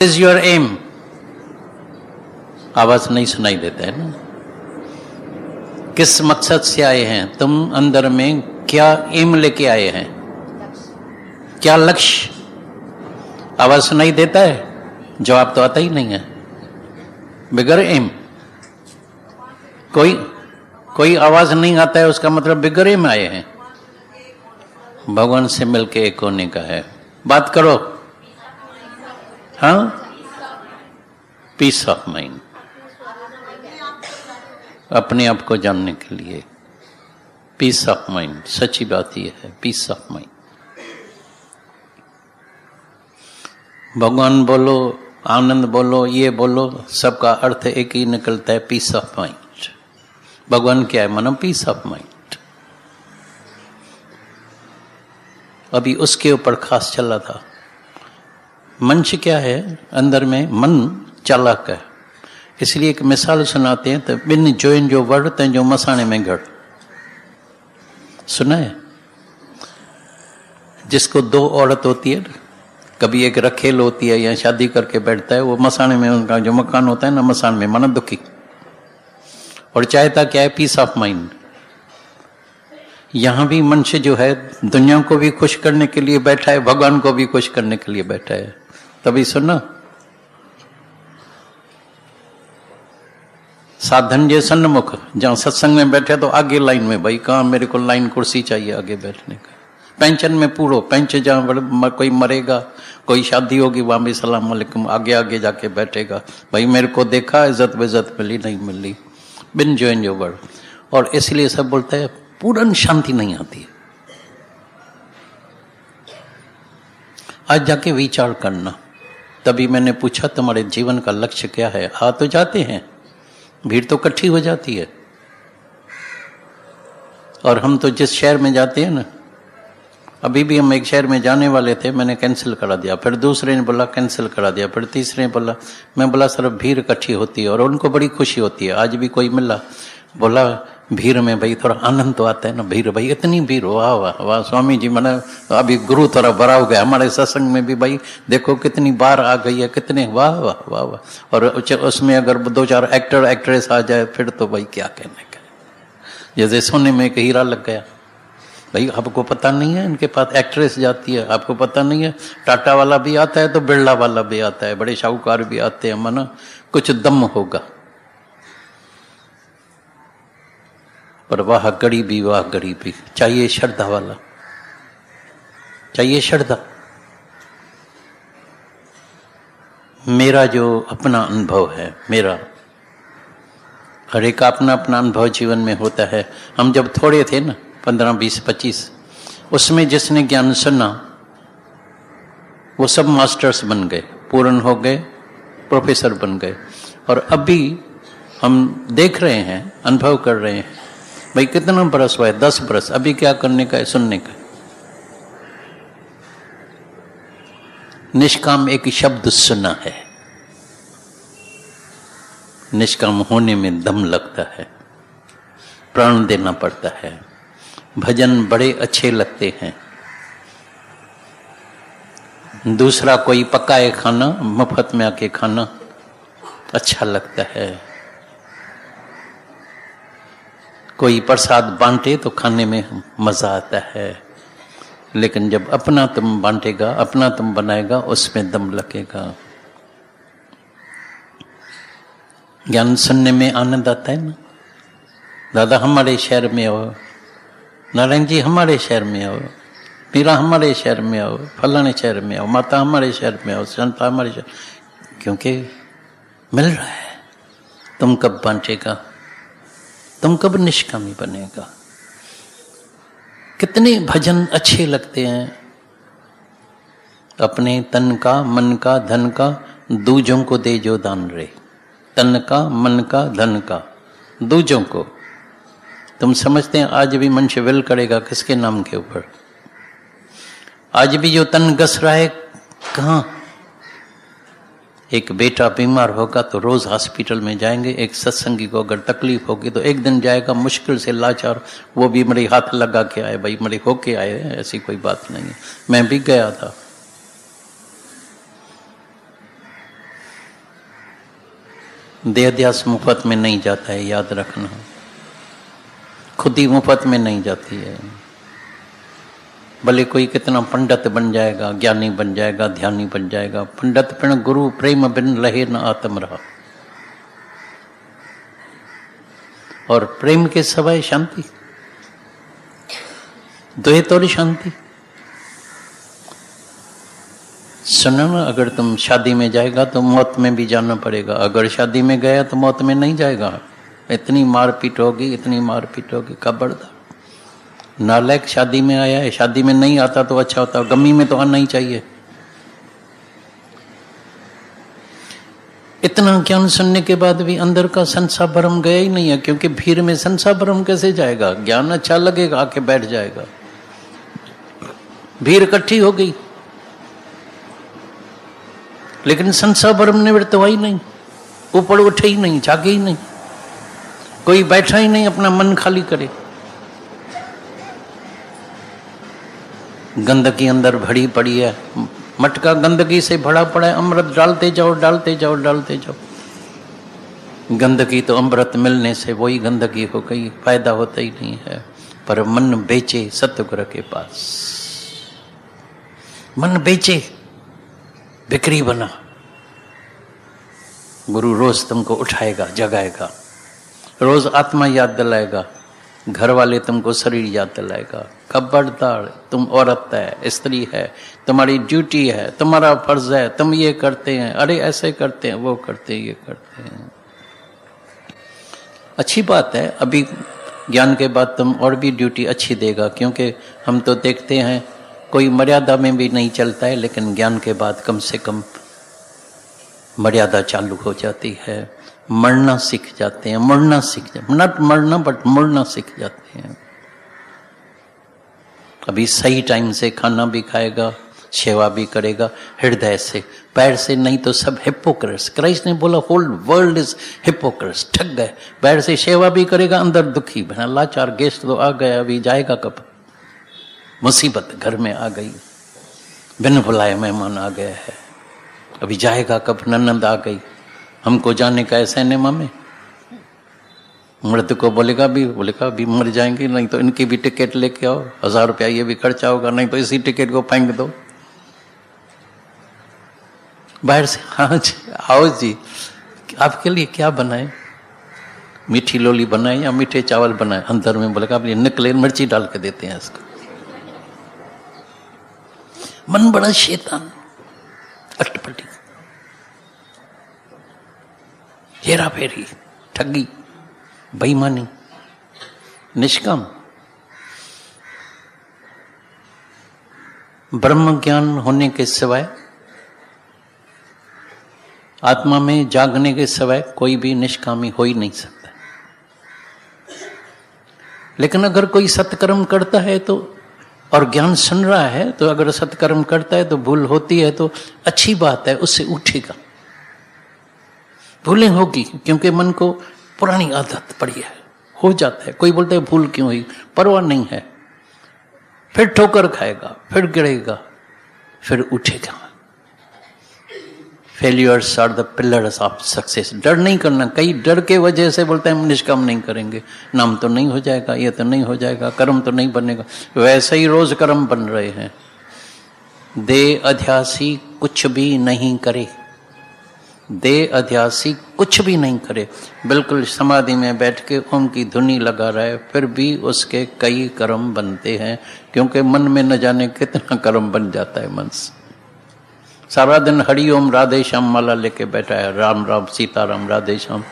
Is your M? आवाज नहीं सुनाई देता है ना। किस मकसद से आए हैं तुम? अंदर में क्या एम लेके आए हैं? क्या लक्ष्य? आवाज सुनाई देता है? जवाब तो आता ही नहीं है। बिगर एम कोई आवाज नहीं आता है, उसका मतलब बिगर एम आए हैं। भगवान से मिलके एक होने का है। बात करो। हाँ, पीस ऑफ माइंड, अपने आप को जानने के लिए पीस ऑफ माइंड। सच्ची बात यह है, पीस ऑफ माइंड। भगवान बोलो, आनंद बोलो, ये बोलो, सबका अर्थ एक ही निकलता है, पीस ऑफ माइंड। भगवान क्या है? मानो पीस ऑफ माइंड। अभी उसके ऊपर खास चला था। मंच क्या है? अंदर में मन चालाक है। इसलिए एक मिसाल सुनाते हैं, तो बिन जोइन जो वर्ड ते जो मसाने में घड़। सुना है? जिसको दो औरत होती है, कभी एक रखेल होती है या शादी करके बैठता है, वो मसाने में, उनका जो मकान होता है ना, मसान में मन दुखी, और चाहता क्या है? Peace of mind. यहां भी मनुष्य जो है दुनिया को भी खुश करने के लिए बैठा है, भगवान को भी खुश करने के लिए बैठा है। तभी सुना, साधन जे सन्मुख, जहां सत्संग में बैठे तो आगे लाइन में, भाई कहाँ मेरे को लाइन कुर्सी चाहिए आगे बैठने का। पेंशन में पूरो पेंशन, जहां कोई मरेगा, कोई शादी होगी, वहां भी सलाम अलैकुम, आगे आगे जाके बैठेगा। भाई मेरे को देखा, इज्जत बेइज्जत मिली नहीं मिली, बिन जो एन जो वर्ड। और इसलिए सब बोलते हैं पूर्ण शांति नहीं आती है। आज जाके विचार करना। तभी मैंने पूछा तुम्हारे जीवन का लक्ष्य क्या है? आ तो जाते हैं, भीड़ तो इकट्ठी हो जाती है। और हम तो जिस शहर में जाते हैं ना, अभी भी हम एक शहर में जाने वाले थे, मैंने कैंसिल करा दिया, फिर दूसरे ने बोला कैंसिल करा दिया, फिर तीसरे ने बोला। मैं बोला सर भीड़ इकट्ठी होती है और उनको बड़ी खुशी होती है। आज भी कोई मिला, बोला भीड़ में भाई थोड़ा आनंद तो आता है ना। भीड़, भाई इतनी भीड़, वाह वाह वाह स्वामी जी, मैंने अभी गुरु थोड़ा भरा हो गया हमारे सत्संग में भी। भाई देखो कितनी बार आ गई है, कितने, वाह वाह वाह वाह। और उसमें अगर दो चार एक्टर एक्ट्रेस आ जाए फिर तो भाई क्या कहने का। जैसे सोने में एक हीरा लग गया। भाई आपको पता नहीं है इनके पास एक्ट्रेस जाती है? आपको पता नहीं है? टाटा वाला भी आता है तो बिरला वाला भी आता है, बड़े शाहूकार भी आते हैं। मना कुछ दम होगा। पर वाह गरीबी, वाह गरीबी। चाहिए श्रद्धा वाला, चाहिए श्रद्धा। मेरा जो अपना अनुभव है, मेरा, हर एक का अपना अपना अनुभव जीवन में होता है। हम जब थोड़े थे ना, 15, 20, 25, उसमें जिसने ज्ञान सुना वो सब मास्टर्स बन गए, पूर्ण हो गए, प्रोफेसर बन गए। और अभी हम देख रहे हैं, अनुभव कर रहे हैं, भाई कितना बरस हुआ है? 10 बरस। अभी क्या करने का है? सुनने का। निष्काम एक शब्द सुना है। निष्काम होने में दम लगता है, प्राण देना पड़ता है। भजन बड़े अच्छे लगते हैं। दूसरा कोई पकाए खाना, मुफ्त में आके खाना अच्छा लगता है। कोई प्रसाद बांटे तो खाने में मजा आता है। लेकिन जब अपना तुम बांटेगा, अपना तुम बनाएगा, उसमें दम लगेगा। ज्ञान सुनने में आनंद आता है ना। दादा हमारे शहर में आओ, नारायण जी हमारे शहर में आओ, मीरा हमारे शहर में आओ, फलाने शहर में आओ, माता हमारे शहर में आओ, संता हमारे शहर। क्योंकि मिल रहा है। तुम कब बांटेगा? तुम कब निष्कामी बनेगा? कितने भजन अच्छे लगते हैं। अपने तन का, मन का, धन का दूजों को दे जो दान रे। तन का, मन का, धन का दूजों को। तुम समझते हैं आज भी मनुष्य विल करेगा किसके नाम के ऊपर? आज भी जो तन घस रहा है, कहाँ? एक बेटा बीमार होगा तो रोज हॉस्पिटल में जाएंगे। एक सत्संगी को अगर तकलीफ होगी तो एक दिन जाएगा मुश्किल से लाचार, वो भी मेरे हाथ लगा के आए, भाई मेरे होके आए, ऐसी कोई बात नहीं है। मैं भी गया था। देहध्यास मुफ्त में नहीं जाता है, याद रखना। खुद ही मुफ्त में नहीं जाती है। भले कोई कितना पंडित बन जाएगा, ज्ञानी बन जाएगा, ध्यानी बन जाएगा, पंडित पिण गुरु प्रेम बिन रहे न आत्म रहा। और प्रेम के सवाय शांति, दुहे तोरी शांति। सुनो ना, अगर तुम शादी में जाएगा तो मौत में भी जाना पड़ेगा, अगर शादी में गया तो मौत में नहीं जाएगा। इतनी मारपीट होगी, इतनी मारपीट होगी, खबरदार। नालायक शादी में आया है, शादी में नहीं आता तो अच्छा होता, गमी में तो आना ही चाहिए। इतना ज्ञान सुनने के बाद भी अंदर का संसार भ्रम गया ही नहीं है, क्योंकि भीड़ में संसार भ्रम कैसे जाएगा? ज्ञान अच्छा लगेगा, आके बैठ जाएगा। भीड़ इकट्ठी हो गई लेकिन संसार भ्रम निवृत्त हुआ ही नहीं, ऊपर उठे ही नहीं, जागे ही नहीं, कोई बैठा ही नहीं अपना मन खाली करे। गंदगी अंदर भरी पड़ी है, मटका गंदगी से भरा पड़ा है, अमृत डालते जाओ डालते जाओ डालते जाओ। गंदगी तो अमृत मिलने से वही गंदगी हो गई, फायदा होता ही नहीं है। पर मन बेचे सतगुरु के पास, मन बेचे, बिक्री बना। गुरु रोज तुमको उठाएगा, जगाएगा, रोज आत्मा याद दिलाएगा, घर वाले तुमको शरीर याद दिलाएगा। खबरदार, तुम औरत है, स्त्री है, तुम्हारी ड्यूटी है, तुम्हारा फर्ज है, तुम ये करते हैं, अरे ऐसे करते हैं, वो करते हैं, ये करते हैं। अच्छी बात है, अभी ज्ञान के बाद तुम और भी ड्यूटी अच्छी देगा, क्योंकि हम तो देखते हैं कोई मर्यादा में भी नहीं चलता है, लेकिन ज्ञान के बाद कम से कम मर्यादा चालू हो जाती है। मरना सीख जाते हैं, मुड़ना सीख जाते, नॉट मरना बट मुड़ना सीख जाते हैं। अभी सही टाइम से खाना भी खाएगा, सेवा भी करेगा, हृदय से, पैर से नहीं तो सब हिपोक्रेट्स। क्राइस्ट ने बोला होल वर्ल्ड इज हिपोक्रेट्स, ठग गए। पैर से सेवा भी करेगा, अंदर दुखी, बना लाचार, गेस्ट तो आ गया, अभी जाएगा कब? मुसीबत घर में आ गई, बिन बुलाए मेहमान आ गया है, अभी जाएगा कब? ननद आ गई, हमको जाने का है सिनेमा में। मृत को बोलेगा अभी मर जाएंगे, नहीं तो इनकी भी टिकट लेके आओ, 1000 रुपया ये भी खर्चा होगा, नहीं तो इसी टिकट को फेंक दो। बाहर से, हाँ जी आओ जी, आपके लिए क्या बनाए? मीठी लोली बनाए या मीठे चावल बनाए? अंदर में बोलेगा अब ये निकले, मिर्ची डाल के देते हैं इसको। मन बड़ा शैतान, अटपटी, हेरा फेरी, ठगी, बेईमानी, निष्काम। ब्रह्म ज्ञान होने के सिवाय, आत्मा में जागने के सिवाय कोई भी निष्कामी हो ही नहीं सकता। लेकिन अगर कोई सत्कर्म करता है तो, और ज्ञान सुन रहा है तो, अगर सत्कर्म करता है तो भूल होती है तो अच्छी बात है, उससे उठेगा। भूलें होगी क्योंकि मन को पुरानी आदत पड़ी है, हो जाता है। कोई बोलता है भूल क्यों हुई, परवाह नहीं है, फिर ठोकर खाएगा, फिर गिरेगा, फिर उठेगा। Failures are the pillars of success. डर नहीं करना, कई डर के वजह से बोलते हैं हम निष्काम नहीं करेंगे, नाम तो नहीं हो जाएगा, ये तो नहीं हो जाएगा, कर्म तो नहीं बनेगा। वैसे ही रोज कर्म बन रहे हैं। दे अध्यासी कुछ भी नहीं करे, दे अध्यासी कुछ भी नहीं करे, बिल्कुल समाधि में बैठ के ओम की धुनी लगा रहा है, फिर भी उसके कई कर्म बनते हैं, क्योंकि मन में न जाने कितना कर्म बन जाता है मन से। सारा दिन हरि ओम राधे श्याम माला लेके बैठा है, राम राम सीताराम राधे श्याम,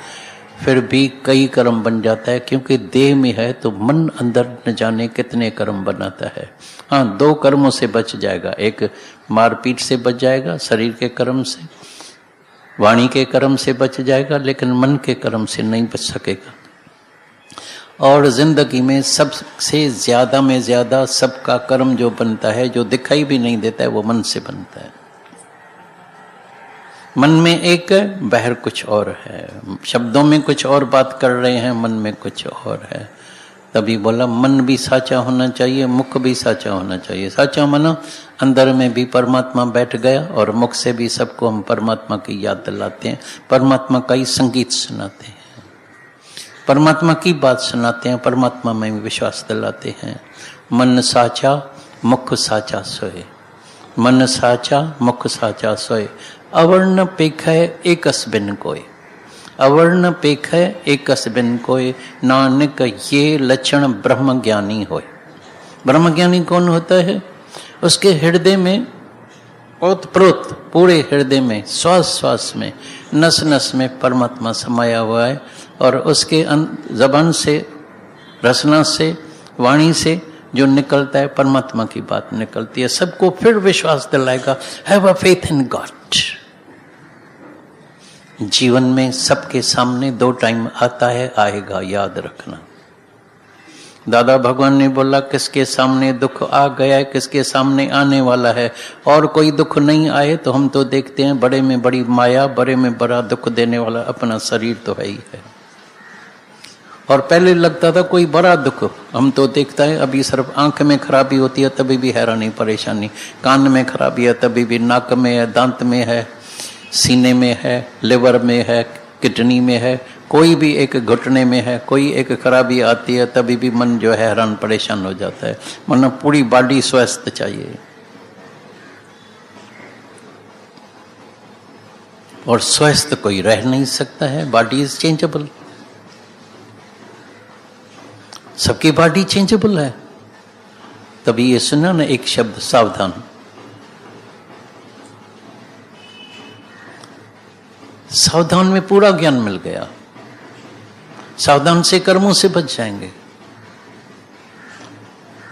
फिर भी कई कर्म बन जाता है, क्योंकि देह में है तो मन अंदर न जाने कितने कर्म बनाता है। हाँ, 2 कर्मों से बच जाएगा, एक मारपीट से बच जाएगा, शरीर के कर्म से, वाणी के कर्म से बच जाएगा, लेकिन मन के कर्म से नहीं बच सकेगा। और जिंदगी में सबसे ज्यादा में ज्यादा सबका कर्म जो बनता है, जो दिखाई भी नहीं देता है, वो मन से बनता है। मन में एक है, बाहर कुछ और है, शब्दों में कुछ और बात कर रहे हैं, मन में कुछ और है। तभी बोला मन भी साचा होना चाहिए, मुख भी साचा होना चाहिए। साचा माना अंदर में भी परमात्मा बैठ गया और मुख से भी सबको हम परमात्मा की याद दिलाते हैं, परमात्मा का ही संगीत सुनाते हैं, परमात्मा की बात सुनाते हैं, परमात्मा में विश्वास दिलाते हैं। मन साचा मुख साचा सोए, मन साचा मुख साचा सोए, अवर्ण पेखै एकस बिन कोय, अवर्ण पेखै एकस बिन कोय, नानक ये लक्षण ब्रह्म ज्ञानी होय। ब्रह्म ज्ञानी कौन होता है? उसके हृदय में ओतप्रोत, पूरे हृदय में, श्वास श्वास में, नस नस में परमात्मा समाया हुआ है और उसके जबान से, रसना से, वाणी से जो निकलता है परमात्मा की बात निकलती है। सबको फिर विश्वास दिलाएगा, have a faith in God. जीवन में सबके सामने दो टाइम आता है, आएगा, याद रखना। दादा भगवान ने बोला किसके सामने दुख आ गया है, किसके सामने आने वाला है, और कोई दुख नहीं आए तो हम तो देखते हैं बड़े में बड़ी माया, बड़े में बड़ा दुख देने वाला अपना शरीर तो है ही है। और पहले लगता था कोई बड़ा दुख हम तो देखता है, अभी सिर्फ आंख में खराबी होती है तभी भी हैरानी परेशानी, कान में खराबी है तभी भी, नाक में है, दांत में है, सीने में है, लिवर में है, किडनी में है, कोई भी एक घुटने में है, कोई एक खराबी आती है तभी भी मन जो है हैरान परेशान हो जाता है। मतलब पूरी बॉडी स्वस्थ चाहिए, और स्वस्थ कोई रह नहीं सकता है। बॉडी इज चेंजेबल, सबकी बॉडी चेंजेबल है। तभी ये सुना ना एक शब्द सावधान, सावधान में पूरा ज्ञान मिल गया। सावधान से कर्मों से बच जाएंगे।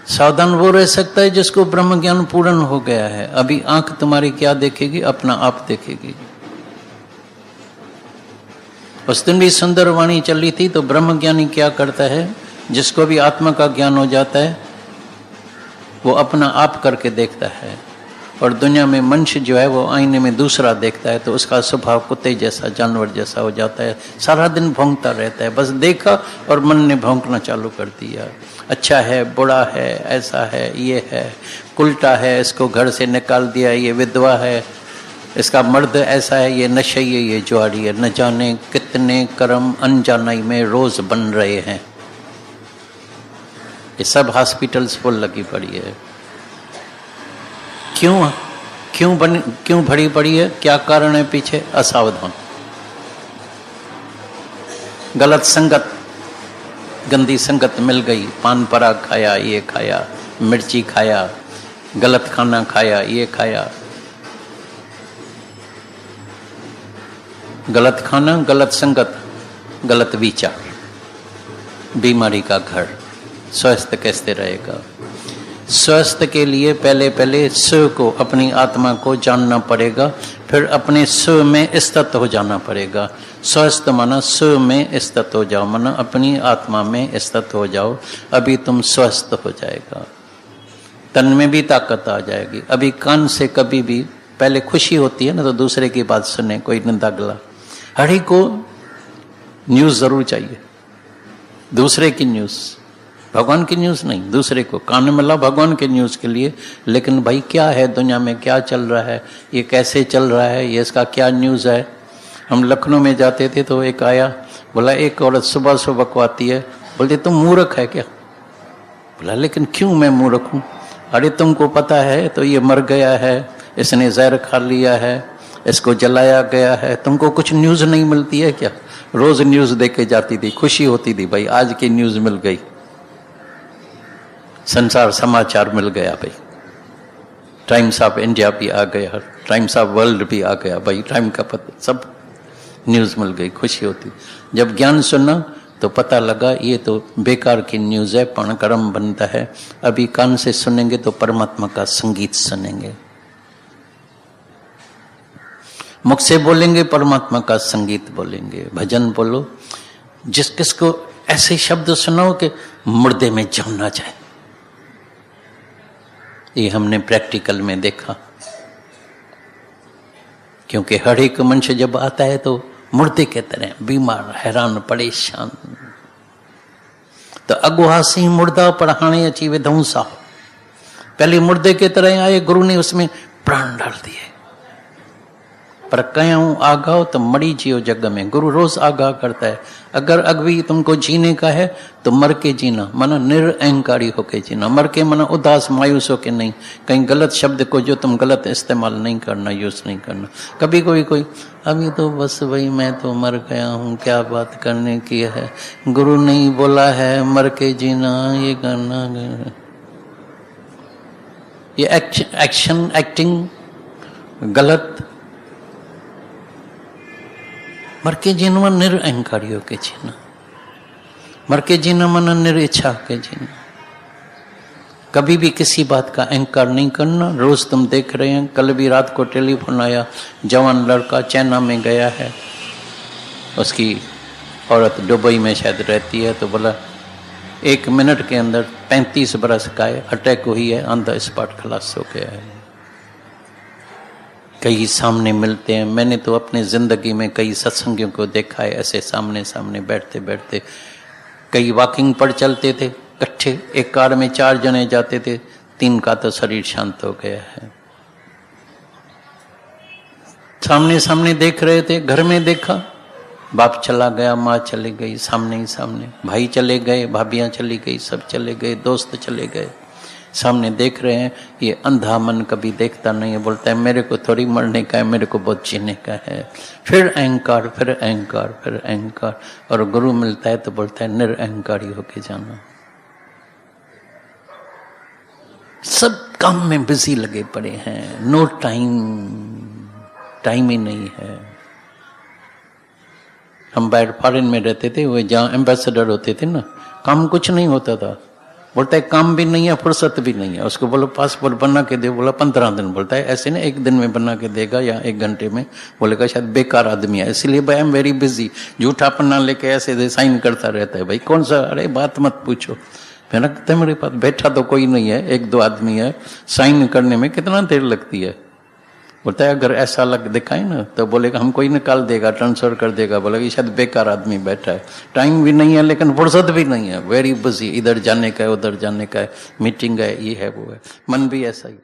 सावधान वो रह सकता है जिसको ब्रह्म ज्ञान पूर्ण हो गया है। अभी आंख तुम्हारी क्या देखेगी? अपना आप देखेगी। उस दिन भी सुंदर वाणी चली थी, तो ब्रह्म ज्ञानी क्या करता है? जिसको भी आत्मा का ज्ञान हो जाता है वो अपना आप करके देखता है, और दुनिया में मनुष्य जो है वो आईने में दूसरा देखता है तो उसका स्वभाव कुत्ते जैसा, जानवर जैसा हो जाता है। सारा दिन भौंकता रहता है, बस देखा और मन ने भौंकना चालू कर दिया। अच्छा है, बुरा है, ऐसा है, ये है, उल्टा है, इसको घर से निकाल दिया, ये विधवा है, इसका मर्द ऐसा है, ये नशई है, ये जुआरी है। न जाने कितने कर्म अनजानाई में रोज बन रहे हैं। ये सब हॉस्पिटल्स फुल लगी पड़ी है। क्यों भरी पड़ी है? क्या कारण है पीछे? असावधान, गलत संगत, गंदी संगत मिल गई। पान पराग खाया, ये खाया, मिर्ची खाया, गलत खाना खाया, ये खाया। गलत खाना, गलत संगत, गलत विचार, बीमारी का घर। स्वस्थ कैसे रहेगा? स्वस्थ के लिए पहले स्व को, अपनी आत्मा को जानना पड़ेगा, फिर अपने स्व में स्थित हो जाना पड़ेगा। स्वस्थ माना स्व में स्थित हो जाओ, माना अपनी आत्मा में स्थित हो जाओ, अभी तुम स्वस्थ हो जाएगा। तन में भी ताकत आ जाएगी। अभी कान से कभी भी, पहले खुशी होती है ना तो दूसरे की बात सुने, कोई निंदा गला, हर एक को न्यूज जरूर चाहिए, दूसरे की न्यूज, भगवान की न्यूज नहीं, दूसरे को कान में ला भगवान के न्यूज के लिए। लेकिन भाई क्या है दुनिया में, क्या चल रहा है, ये कैसे चल रहा है, ये इसका क्या न्यूज है। हम लखनऊ में जाते थे तो एक आया, बोला एक औरत सुबह सुबह बकवाती है, बोलते तुम मूर्ख है क्या? बोला लेकिन क्यों मैं मूर्ख हूँ? अरे तुमको पता है तो ये मर गया है, इसने जहर खा लिया है, इसको जलाया गया है, तुमको कुछ न्यूज नहीं मिलती है क्या? रोज न्यूज दे के जाती थी, खुशी होती थी, भाई आज की न्यूज मिल गई, संसार समाचार मिल गया भाई। टाइम्स ऑफ इंडिया भी आ गया, टाइम्स ऑफ वर्ल्ड भी आ गया भाई, टाइम का पता, सब न्यूज मिल गई, खुशी होती। जब ज्ञान सुना तो पता लगा ये तो बेकार की न्यूज है, कर्म बनता है। अभी कान से सुनेंगे तो परमात्मा का संगीत सुनेंगे, मुख से बोलेंगे परमात्मा का संगीत बोलेंगे, भजन बोलो। जिस किसको ऐसे शब्द सुनाओ कि मुर्दे में जमना जाए, ये हमने प्रैक्टिकल में देखा। क्योंकि हर एक मनुष्य जब आता है तो मुर्दे के तरह बीमार, हैरान, परेशान। तो अगुआसी मुर्दा पढ़ाने अची विधऊं सा। पहले मुर्दे के तरह आए, गुरु ने उसमें प्राण डाल दिए। पर कयूं आगाह तो मरी जियो जग में। गुरु रोज आगाह करता है, अगर अगवी तुमको जीने का है तो मर के जीना, माना निरअहंकारी होके जीना। मर के माना उदास मायूस होके नहीं, कहीं गलत शब्द को जो तुम गलत इस्तेमाल नहीं करना, यूज नहीं करना। कभी कोई अभी तो बस भाई मैं तो मर गया हूँ, क्या बात करने की है, गुरु नहीं बोला है मर के जीना, ये करना। ये एक्टिंग गलत। मर के जीना निरअहंकारी होके जीना, मर के जीना माना निरिच्छा के जीना। कभी भी किसी बात का अहंकार नहीं करना। रोज तुम देख रहे हैं, कल भी रात को टेलीफोन आया, जवान लड़का चाइना में गया है, उसकी औरत दुबई में शायद रहती है, तो बोला 1 मिनट के अंदर 35 बरस का है, अटैक हुई है, ऑन द स्पॉट खलास हो गया है। कई सामने मिलते हैं, मैंने तो अपने जिंदगी में कई सत्संगियों को देखा है ऐसे सामने सामने बैठते बैठते। कई वॉकिंग पर चलते थे इकट्ठे, एक कार में 4 जने जाते थे, 3 का तो शरीर शांत हो गया है। सामने सामने देख रहे थे, घर में देखा, बाप चला गया, माँ चली गई, सामने ही सामने, भाई चले गए, भाभियां चली गई, सब चले गए, दोस्त चले गए, सामने देख रहे हैं। ये अंधा मन कभी देखता नहीं है, बोलता है मेरे को थोड़ी मरने का है, मेरे को बहुत जीने का है। फिर अहंकार, फिर अहंकार, फिर अहंकार। और गुरु मिलता है तो बोलता है निरअहंकारी होके जाना। सब काम में बिजी लगे पड़े हैं, नो टाइम ही नहीं है। हम बाहर फॉरेन में रहते थे, वो जहाँ एम्बेसडर होते थे ना, काम कुछ नहीं होता था। बोलता है काम भी नहीं है, फुर्सत भी नहीं है। उसको बोलो पासपोर्ट बना के दे, बोला 15 दिन। बोलता है ऐसे नहीं 1 दिन में बना के देगा या 1 घंटे में। बोलेगा शायद बेकार आदमी है, इसलिए भाई आई एम वेरी बिजी। झूठा पन्ना लेके ऐसे साइन करता रहता है। भाई कौन सा, अरे बात मत पूछो। मैंने कहता है मेरे पास बैठा तो कोई नहीं है, 1-2 आदमी है, साइन करने में कितना देर लगती है। बोलता है अगर ऐसा लग दिखाए ना तो बोलेगा हम कोई निकाल देगा, ट्रांसफर कर देगा। बोलेगा शायद बेकार आदमी बैठा है, टाइम भी नहीं है लेकिन फुर्सत भी नहीं है, वेरी बिजी, इधर जाने का है, उधर जाने का है, मीटिंग है, ये है वो है। मन भी ऐसा ही।